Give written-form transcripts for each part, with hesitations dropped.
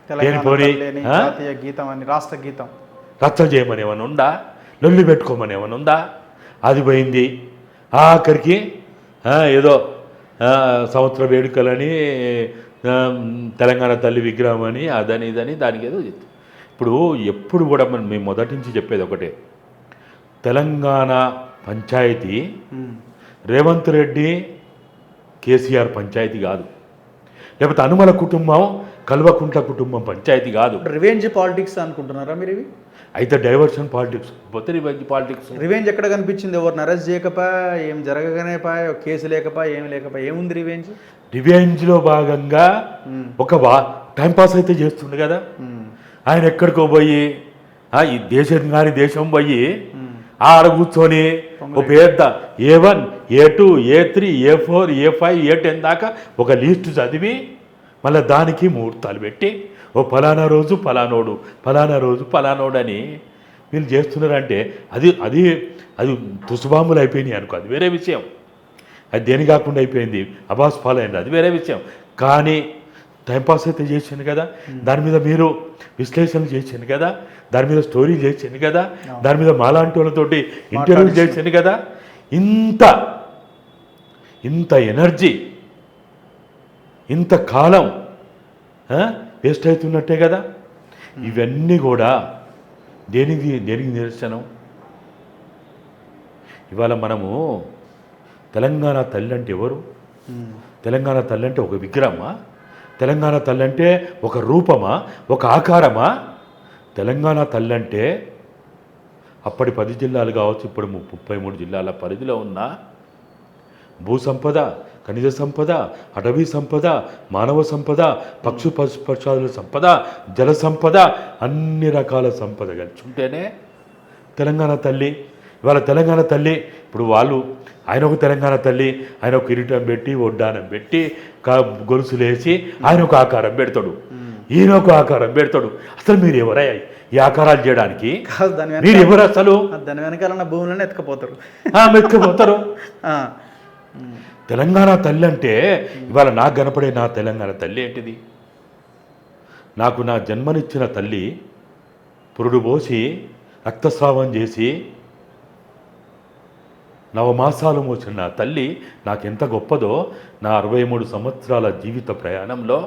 జాతీయ గీతం అని రాష్ట్ర గీతం రచ్చ చేయమని ఏమైనా ఉందా? లొల్లి పెట్టుకోమని ఏమైనా ఉందా? అది పోయింది. ఆఖరికి ఏదో సంవత్సర వేడుకలని తెలంగాణ తల్లి విగ్రహం అని అదని ఇదని దానికి ఏదో చెప్తాం. ఇప్పుడు ఎప్పుడు కూడా మేము మొదటి నుంచి చెప్పేది ఒకటే, తెలంగాణ పంచాయతీ రేవంత్ రెడ్డి కేసీఆర్ పంచాయతీ కాదు, లేకపోతే అనుమల కుటుంబం కల్వకుంట్ల కుటుంబం పంచాయతీ కాదు. రివెంజ్ పాలిటిక్స్ అనుకుంటున్నారా మీరు? ఇవి అయితే డైవర్షన్ పాలిటిక్స్ పోతే రివెంజ్ పాలిటిక్స్. రివెంజ్ ఎక్కడ కనిపించింది? ఎవరిని అరెస్ట్ చేయకపోయా, ఏం జరగగానే పాయ, కేసు లేకపోయా, ఏమి లేకపోయా, ఏముంది రివెంజ్? రివెంజ్లో భాగంగా ఒక టైంపాస్ అయితే చేస్తుండే కదా ఆయన. ఎక్కడికో పోయి ఈ దేశం పోయి ఆడ కూర్చొని ఒక పెద్ద A1 A2 A3 A4 A5 A10 దాకా ఒక లిస్టు చదివి మళ్ళీ దానికి ముహూర్తాలు పెట్టి ఓ ఫలానా రోజు ఫలానోడు, ఫలానా రోజు ఫలానోడు అని వీళ్ళు చేస్తున్నారంటే అది అది అది తుసుబాంబులు అయిపోయినాయి అనుకో, అది వేరే విషయం. అది దేని కాకుండా అయిపోయింది, అబాస్ ఫాలో అయింది, అది వేరే విషయం. కానీ టైంపాస్ అయితే చేసింది కదా, దాని మీద మీరు విశ్లేషణలు చేసింది కదా, దాని మీద స్టోరీ చేసింది కదా, దాని మీద మాలాంటి వాళ్ళతోటి ఇంటర్వ్యూ చేసింది కదా. ఇంత ఎనర్జీ ఇంత కాలం వేస్ట్ అవుతున్నట్టే కదా. ఇవన్నీ కూడా దేనికి నిదర్శనం? ఇవాళ మనము తెలంగాణ తల్లి అంటే ఎవరు? తెలంగాణ తల్లి అంటే ఒక విగ్రహమా? తెలంగాణ తల్లి అంటే ఒక రూపమా, ఒక ఆకారమా? తెలంగాణ తల్లి అంటే అప్పటి 10 జిల్లాలు కావచ్చు, ఇప్పుడు 33 జిల్లాల పరిధిలో ఉన్న భూ సంపద, ఖనిజ సంపద, అటవీ సంపద, మానవ సంపద, పక్షుపక్షాదుల సంపద, జల సంపద, అన్ని రకాల సంపద కలిసి ఉంటేనే తెలంగాణ తల్లి. ఇవాళ తెలంగాణ తల్లి ఇప్పుడు ఆయన ఒక తెలంగాణ తల్లి, ఆయన ఒక కిరీటం పెట్టి ఒడ్డానం పెట్టి గొలుసులేసి ఆయన ఒక ఆకారం పెడతాడు, ఈయన ఒక ఆకారం పెడతాడు. అసలు మీరు ఎవరయ్యా ఈ ఆకారాలు చేయడానికి? మీరు ఎవరు అసలు? దాని వెనకాల భూములను ఎత్తుకపోతారు. తెలంగాణ తల్లి అంటే ఇవాళ నాకు కనపడే నా తెలంగాణ తల్లి ఏంటిది? నాకు నా జన్మనిచ్చిన తల్లి పురుడు పోసి రక్తస్రావం చేసి నవమాసాలు మోసిన నా తల్లి నాకెంత గొప్పదో. నా 63 సంవత్సరాల జీవిత ప్రయాణంలో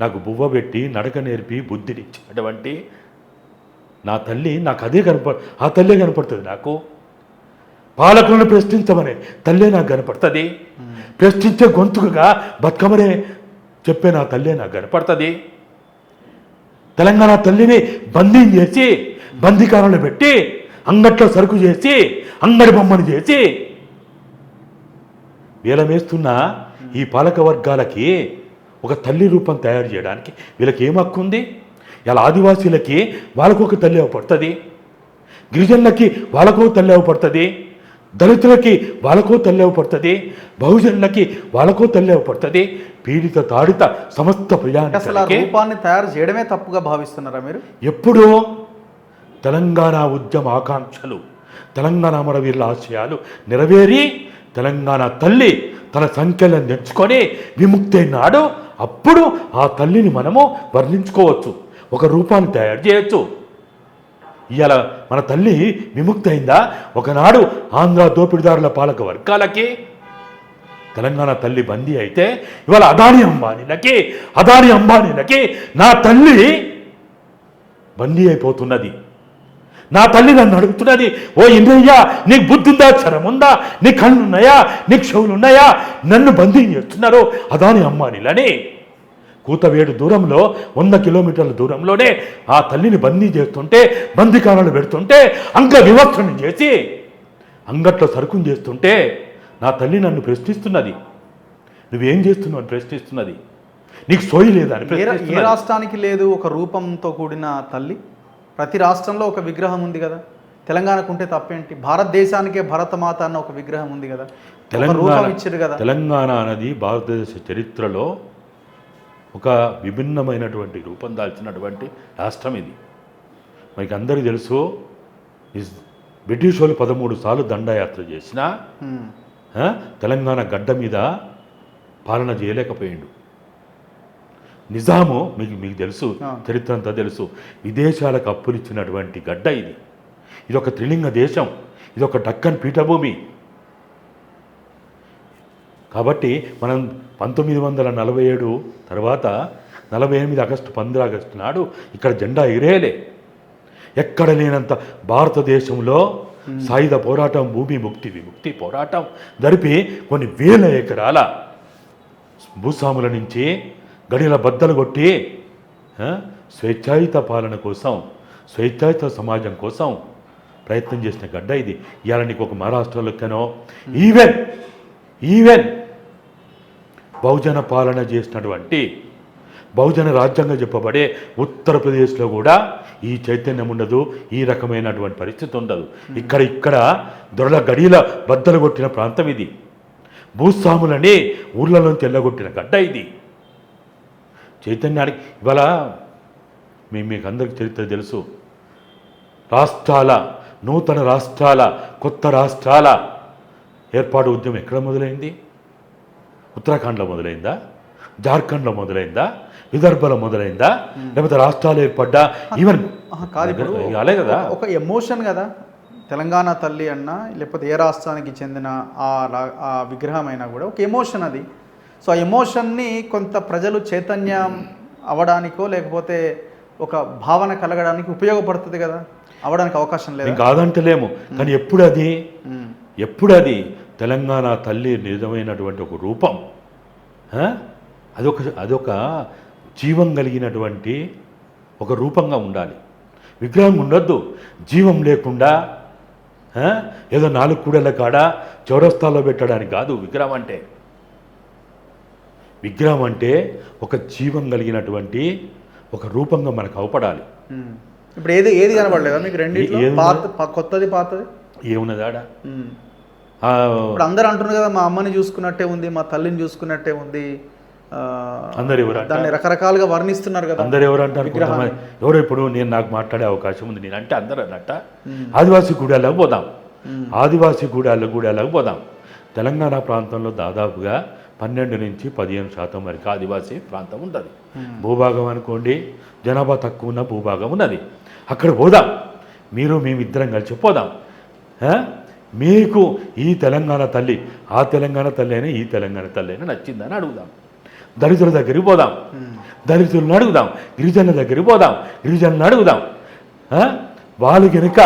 నాకు బువ్వ పెట్టి నడక నేర్పి బుద్ధినిచ్చినటువంటి నా తల్లి నాకు ఆ తల్లే కనపడుతుంది. నాకు పాలకులను ప్రశ్నించమనే తల్లే నాకు కనపడుతుంది. ప్రశ్నించే గొంతుకగా బతుకమనే చెప్పే నా తల్లే నాకు కనపడుతుంది. తెలంగాణ తల్లిని బందీ చేసి బందీకారంలో పెట్టి అంగట్లో సరుకు చేసి అంగడి బొమ్మను చేసి వేలమేస్తున్న ఈ పాలక వర్గాలకి ఒక తల్లి రూపం తయారు చేయడానికి వీళ్ళకి ఏం హక్కు ఉంది? ఇలా ఆదివాసీలకి వాళ్ళకు ఒక తల్లి అవపడుతుంది, గిరిజనులకి వాళ్ళకో తల్లి అవపడుతుంది, దళితులకి వాళ్ళకో తల్లి అవపడుతుంది, బహుజనులకి వాళ్ళకో తల్లి అవపడుతుంది. పీడిత తాడిత సమస్త ప్రజానికి రూపాన్ని తయారు చేయడమే తప్పుగా భావిస్తున్నారా మీరు? ఎప్పుడూ తెలంగాణ ఉద్యమ ఆకాంక్షలు, తెలంగాణ అమరవీరుల ఆశయాలు నెరవేరి తెలంగాణ తల్లి తన సంఖ్యలను తెచ్చుకొని విముక్తి అయినాడు. అప్పుడు ఆ తల్లిని మనము వర్ణించుకోవచ్చు, ఒక రూపాన్ని తయారు చేయొచ్చు. ఇవాళ మన తల్లి విముక్తి అయిందా? ఒకనాడు ఆంధ్ర దోపిడిదారుల పాలక వర్గాలకి తెలంగాణ తల్లి బందీ అయితే ఇవాళ అదానీ అంబానీలకి నా తల్లి బందీ అయిపోతున్నది. నా తల్లి నన్ను అడుగుతున్నది, ఓ ఇంద్రయ్య నీకు బుద్ధి ఉందా, క్షరం ఉందా, నీ కళ్ళున్నాయా, నీకు చెవులున్నాయా, నన్ను బందీ చేస్తున్నారు అదానీ అంబానీలని. కూతవేడు దూరంలో 100 కిలోమీటర్ల దూరంలోనే ఆ తల్లిని బందీ చేస్తుంటే, బందీకారాలు పెడుతుంటే, అంగ వివక్షణ చేసి అంగట్లో సరుకుని చేస్తుంటే నా తల్లి నన్ను ప్రశ్నిస్తున్నది, నువ్వేం చేస్తున్నావు అని ప్రశ్నిస్తున్నది. నీకు సోయి లేదా అని ప్రశ్నిస్తున్నది. ఏ రాష్ట్రానికి లేదు ఒక రూపంతో కూడిన తల్లి? ప్రతి రాష్ట్రంలో ఒక విగ్రహం ఉంది కదా. తెలంగాణకు ఉంటే తప్పేంటి? భారతదేశానికే భరతమాత అన్న ఒక విగ్రహం ఉంది కదా, రూపం ఇచ్చారు కదా. తెలంగాణ అనేది భారతదేశ చరిత్రలో ఒక విభిన్నమైనటువంటి రూపం దాల్చినటువంటి రాష్ట్రం ఇది. మనకి అందరికీ తెలుసు, బ్రిటిష్ వాళ్ళు 13 సార్లు దండయాత్ర చేసినా తెలంగాణ గడ్డ మీద పాలన చేయలేకపోయిండు. నిజాము మీకు మీకు తెలుసు, ఆ. చరిత్ర అంతా తెలుసు. విదేశాలకు అప్పులు ఇచ్చినటువంటి గడ్డ ఇది. ఇది ఒక త్రిలింగ దేశం, ఇది ఒక డక్కన్ పీఠభూమి. కాబట్టి మనం 1947 తర్వాత 48 ఆగస్టు 15 ఆగస్టు నాడు ఇక్కడ జెండా ఎగిరేయలే. ఎక్కడ లేనంత భారతదేశంలో సాయుధ పోరాటం, భూమి ముక్తి విముక్తి పోరాటం జరిపి కొన్ని వేల ఎకరాల భూస్వాముల నుంచి గడిల బద్దలు కొట్టి స్వేచ్ఛాయుత పాలన కోసం, స్వేచ్ఛాయుత సమాజం కోసం ప్రయత్నం చేసిన గడ్డ ఇది. ఇవాళ నీకు ఒక మహారాష్ట్రలోకనో ఈవెన్ బహుజన పాలన చేసినటువంటి బహుజన రాజ్యంగా చెప్పబడే ఉత్తరప్రదేశ్లో కూడా ఈ చైతన్యం ఉండదు, ఈ రకమైనటువంటి పరిస్థితి ఉండదు. ఇక్కడ దొరల గడిల బద్దలు కొట్టిన ప్రాంతం ఇది. భూస్వాములని ఊర్లలోంచి తెల్లగొట్టిన గడ్డ ఇది. చైతన్యానికి ఇవాళ మీకు అందరికీ చరిత్ర తెలుసు. నూతన రాష్ట్రాల కొత్త రాష్ట్రాల ఏర్పాటు ఉద్యమం ఎక్కడ మొదలైంది? ఉత్తరాఖండ్లో మొదలైందా? జార్ఖండ్లో మొదలైందా? విదర్భలో మొదలైందా? లేకపోతే రాష్ట్రాలు ఏర్పడ్డా? ఈవెన్ కాదు, అలే కదా, ఒక ఎమోషన్ కదా. తెలంగాణ తల్లి అన్న లేకపోతే ఏ రాష్ట్రానికి చెందిన ఆ విగ్రహం అయినా కూడా ఒక ఎమోషన్ అది. సో ఆ ఎమోషన్ని కొంత ప్రజలు చైతన్యం అవ్వడానికో లేకపోతే ఒక భావన కలగడానికి ఉపయోగపడుతుంది కదా, అవ్వడానికి అవకాశం లేదు. కాదంటలేము, కానీ ఎప్పుడు అది తెలంగాణ తల్లి నిజమైనటువంటి ఒక రూపం, అదొక జీవం కలిగినటువంటి ఒక రూపంగా ఉండాలి. విగ్రహం ఉండొద్దు, జీవం లేకుండా ఏదో 4 కూడల కాడ చౌరస్తాలో పెట్టడానికి కాదు విగ్రహం అంటే. విగ్రహం అంటే ఒక జీవం కలిగినటువంటి ఒక రూపంగా మనకు అవపడాలి. ఇప్పుడు ఏది కనబడలేదా మీకు? కొత్తది పాతది ఏమున్నదాడా? ఇప్పుడు అందరూ అంటున్నారు కదా, మా అమ్మని చూసుకున్నట్టే ఉంది, మా తల్లిని చూసుకున్నట్టే ఉంది, అందరు ఎవరు దాన్ని రకరకాలుగా వర్ణిస్తున్నారు కదా. అందరు ఎవరు అంటారు? ఎవరో ఇప్పుడు నాకు మాట్లాడే అవకాశం ఉంది, నేనంటే అందరూ అన్నట్ట ఆదివాసీ గూడాలకు పోదాం. తెలంగాణ ప్రాంతంలో దాదాపుగా 12 నుంచి 15% వరకు ఆదివాసీ ప్రాంతం ఉంటుంది. భూభాగం అనుకోండి, జనాభా తక్కువ ఉన్న భూభాగం ఉన్నది. అక్కడ పోదాం, మేమిద్దరం కలిసి పోదాం. మీకు ఈ తెలంగాణ తల్లి, ఆ తెలంగాణ తల్లి అయినా ఈ తెలంగాణ తల్లి అయినా నచ్చిందని అడుగుదాం. దళితుల దగ్గరికి పోదాం, దళితులను అడుగుదాం. గిరిజనుల దగ్గరికి పోదాం, గిరిజనులను అడుగుదాం. వాళ్ళు కనుక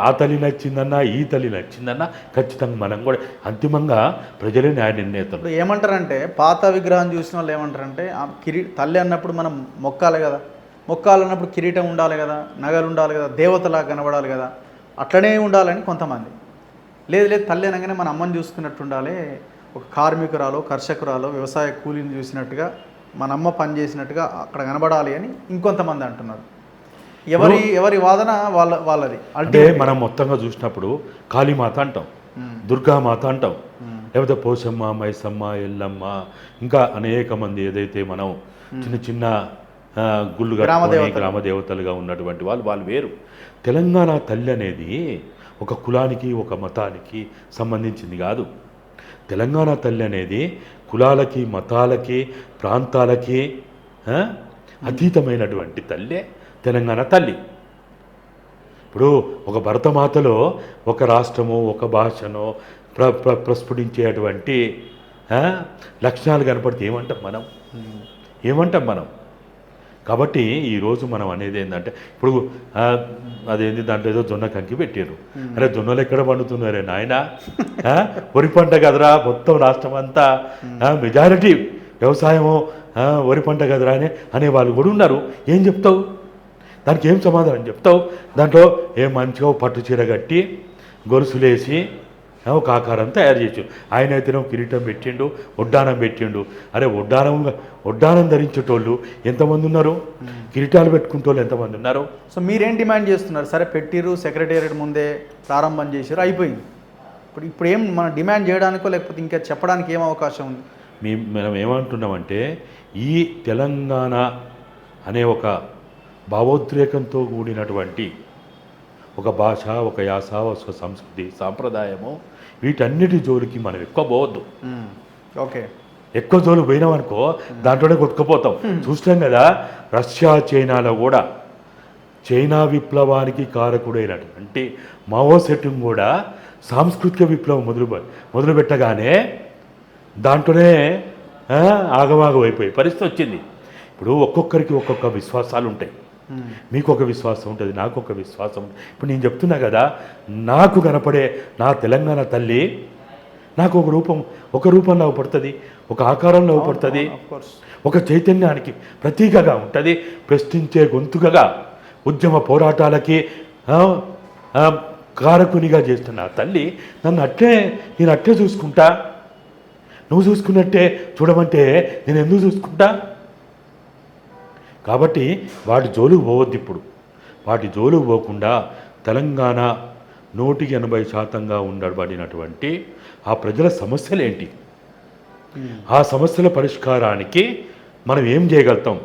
ఆ తల్లి నచ్చిందన్నా ఈ తల్లి నచ్చిందన్నా ఖచ్చితంగా మనం కూడా అంతిమంగా ప్రజలే న్యాయ నిర్ణేతలు. ఏమంటారంటే పాత విగ్రహం చూసిన వాళ్ళు ఏమంటారంటే తల్లి అన్నప్పుడు మనం మొక్కాలి కదా, మొక్కాలన్నప్పుడు కిరీటం ఉండాలి కదా, నగలు ఉండాలి కదా, దేవతలా కనబడాలి కదా, అట్లనే ఉండాలని కొంతమంది. లేదు తల్లి అనగానే మన అమ్మని చూసుకున్నట్టు ఉండాలి, ఒక కార్మికురాలో కర్షకురాలో వ్యవసాయ కూలీని చూసినట్టుగా మన అమ్మ పని చేసినట్టుగా అక్కడ కనబడాలి అని ఇంకొంతమంది అంటున్నారు. ఎవరి వాదన వాళ్ళది. అంటే మనం మొత్తంగా చూసినప్పుడు కాళీమాత అంటాం, దుర్గామాత అంటాం, లేకపోతే పోషమ్మ, మైసమ్మ, ఎల్లమ్మ, ఇంకా అనేక మంది ఏదైతే మనం చిన్న గుళ్ళు కట్టుకొని గ్రామ దేవతలుగా ఉన్నటువంటి వాళ్ళు వేరు. తెలంగాణ తల్లి అనేది ఒక కులానికి ఒక మతానికి సంబంధించింది కాదు. తెలంగాణ తల్లి అనేది కులాలకి మతాలకి ప్రాంతాలకి అతీతమైనటువంటి తల్లే తెలంగాణ తల్లి. ఇప్పుడు ఒక భరతమాతలో ఒక రాష్ట్రమో ఒక భాషనో ప్రస్ఫుటించేటువంటి లక్షణాలు కనపడితే ఏమంటాం మనం? కాబట్టి ఈరోజు మనం అనేది ఏంటంటే, ఇప్పుడు అదేంటి దాంట్లో ఏదో జొన్న కంకి పెట్టారు. అరే జొన్నలు ఎక్కడ పండుతున్నారే నాయన, వరి పంట కదరా, మొత్తం రాష్ట్రం అంతా మెజారిటీ వ్యవసాయము వరి పంట కదరా అనే వాళ్ళు కూడా ఉన్నారు. ఏం చెప్తావు దానికి? ఏం సమాధానం చెప్తావు? దాంట్లో మంచిగా పట్టు చీర కట్టి గొలుసులేసి ఒక ఆకారం తయారు చేయొచ్చు. ఆయన అయితేనే కిరీటం పెట్టిండు, ఒడ్డానం పెట్టిండు. అరే ఒడ్డానం ధరించేటోళ్ళు ఎంతమంది ఉన్నారు? కిరీటాలు పెట్టుకుంటోళ్ళు ఎంతమంది ఉన్నారు? సో మీరేం డిమాండ్ చేస్తున్నారు? సరే పెట్టిరు, సెక్రటేరియట్ ముందే ప్రారంభం చేశారు, అయిపోయింది. ఇప్పుడు ఏం మనం డిమాండ్ చేయడానికో లేకపోతే ఇంకా చెప్పడానికి ఏం అవకాశం ఉంది? మనం ఏమంటున్నామంటే, ఈ తెలంగాణ అనే ఒక భావోద్రేకంతో కూడినటువంటి ఒక భాష, ఒక యాస, ఒక సంస్కృతి, సాంప్రదాయము, వీటన్నిటి జోలికి మనం ఎక్కువ పోవద్దు. ఓకే. ఎక్కువ జోలు పోయినామనుకో దాంట్లోనే కొట్టుకుపోతాం. చూస్తాం కదా, రష్యా చైనాలో కూడా చైనా విప్లవానికి కారకుడైనటువంటి మావో సెట్టింగ్ కూడా సాంస్కృతిక విప్లవం మొదలు పెట్టగానే దాంట్లోనే ఆగమాగం అయిపోయి పరిస్థితి వచ్చింది. ఇప్పుడు ఒక్కొక్కరికి ఒక్కొక్క విశ్వాసాలు ఉంటాయి. మీకు ఒక విశ్వాసం ఉంటుంది, నాకు ఒక విశ్వాసం ఉంటుంది. ఇప్పుడు నేను చెప్తున్నా కదా, నాకు కనపడే నా తెలంగాణ తల్లి నాకు ఒక రూపంలో పడుతుంది, ఒక ఆకారంలో పడుతుంది, ఒక చైతన్యానికి ప్రతీకగా ఉంటుంది, ప్రశ్నించే గొంతుకగా ఉద్యమ పోరాటాలకి కారకునిగా చేస్తున్న ఆ తల్లి నేను అట్టే చూసుకుంటా. నువ్వు చూసుకున్నట్టే చూడమంటే నేను ఎందుకు చూసుకుంటా? కాబట్టి వాటి జోలుకు పోవద్దు. ఇప్పుడు వాటి జోలుకు పోకుండా తెలంగాణ 180% ఉండబడినటువంటి ఆ ప్రజల సమస్యలు ఏంటి, ఆ సమస్యల పరిష్కారానికి మనం ఏం చేయగలుగుతాం,